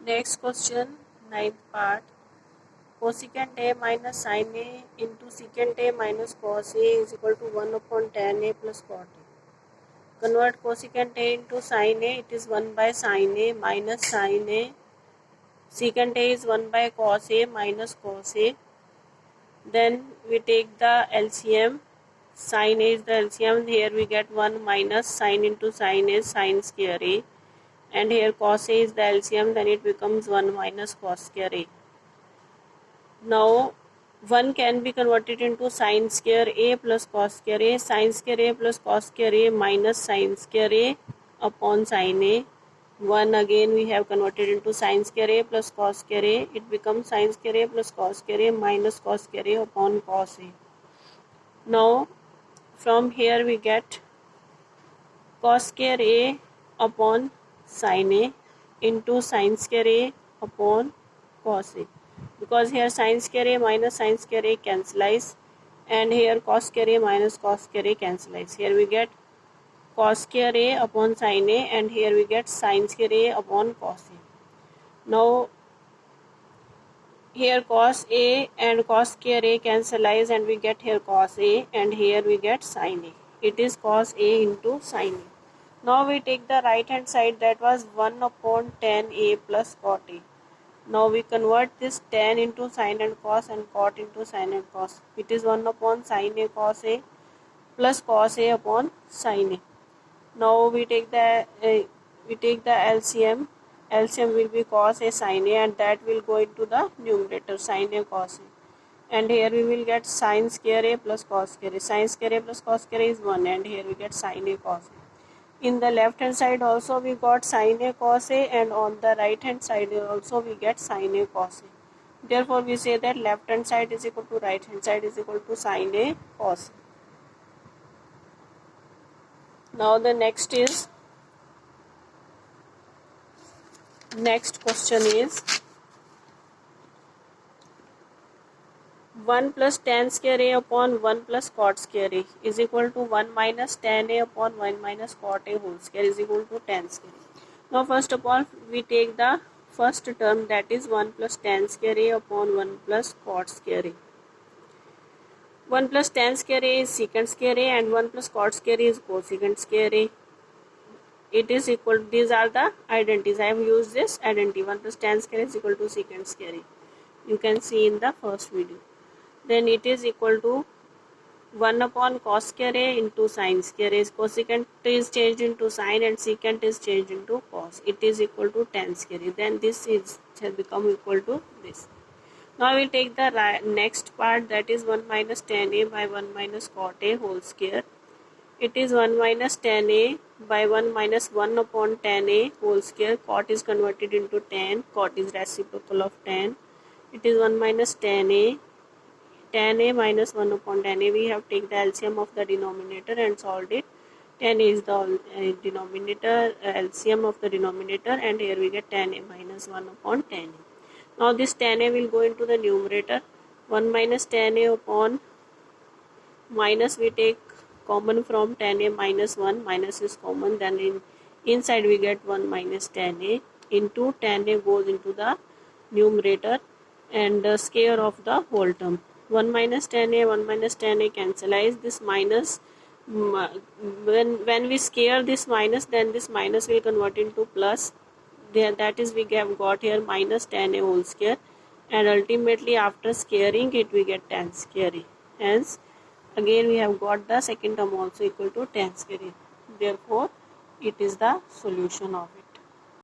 Next question, ninth part. Cosecant A minus sin A into secant A minus cos A is equal to 1 upon tan A plus cot A. Convert cosecant A into sin A, it is 1 by sin A minus sin A. Secant A is 1 by cos A minus cos A. Then we take the LCM. Sin A is the LCM. Here we get 1 minus sin into sin A, sin square A. And here cos A is the LCM, then it becomes 1 minus cos square A. Now 1 can be converted into sin square A plus cos square A. Sin square A plus cos square A minus sin square A upon sin A. 1 again we have converted into sin square A plus cos square A. It becomes sin square A plus cos square A minus cos square A upon cos A. Now from here we get cos square A upon sin A into sin square A upon cos A, because here sin square A minus sin square A cancelize, and here cos square A minus cos square A cancelize. Here we get cos square A upon sin A, and here we get sin square A upon cos A. Now here cos A and cos square A cancelize, and we get here cos A, and here we get sin A. It is cos A into sin A. Now we take the right hand side, that was 1 upon tan A plus cot A. Now we convert this tan into sin and cos and cot into sin and cos. It is 1 upon sin A cos A plus cos A upon sin A. Now we take the LCM. LCM will be cos A sin A, and that will go into the numerator, sin A cos A. And here we will get sin square A plus cos square A. Sin square A plus cos square A is 1, and here we get sin A cos A. In the left hand side also we got sin A cos A, and on the right hand side also we get sin A cos A. Therefore we say that left hand side is equal to right hand side is equal to sin A cos A. Now the next question is 1 plus tan square A upon 1 plus cot square A is equal to 1 minus tan A upon 1 minus cot A whole square is equal to tan square A. Now first of all we take the first term, that is 1 plus tan square A upon 1 plus cot square A. 1 plus tan square A is secant square A, and 1 plus cot square A is cosecant square A. It is equal, these are the identities. I have used this identity. 1 plus tan square A is equal to secant square A. You can see in the first video. Then it is equal to 1 upon cos square A into sin square A. Cosecant is changed into sin and secant is changed into cos. It is equal to tan square A. Then this has become equal to this. Now we will take the next part, that is 1 minus tan A by 1 minus cot A whole square. It is 1 minus tan A by 1 minus 1 upon tan A whole square. Cot is converted into tan. Cot is reciprocal of tan. It is 1 minus tan A. Tan A minus 1 upon tan A. We have taken the LCM of the denominator and solved it. Tan A is the denominator, LCM of the denominator, and here we get tan A minus 1 upon tan A. Now this tan A will go into the numerator. 1 minus tan A upon minus, we take common from tan A minus 1, minus is common, then inside we get 1 minus tan A into tan A goes into the numerator and the square of the whole term. 1 minus tan A cancelize. This minus, when we square this minus, then this minus will convert into plus. That is, we have got here minus tan A whole square, and ultimately after squaring it we get tan square A. Hence again we have got the second term also equal to tan square A. Therefore it is the solution of it.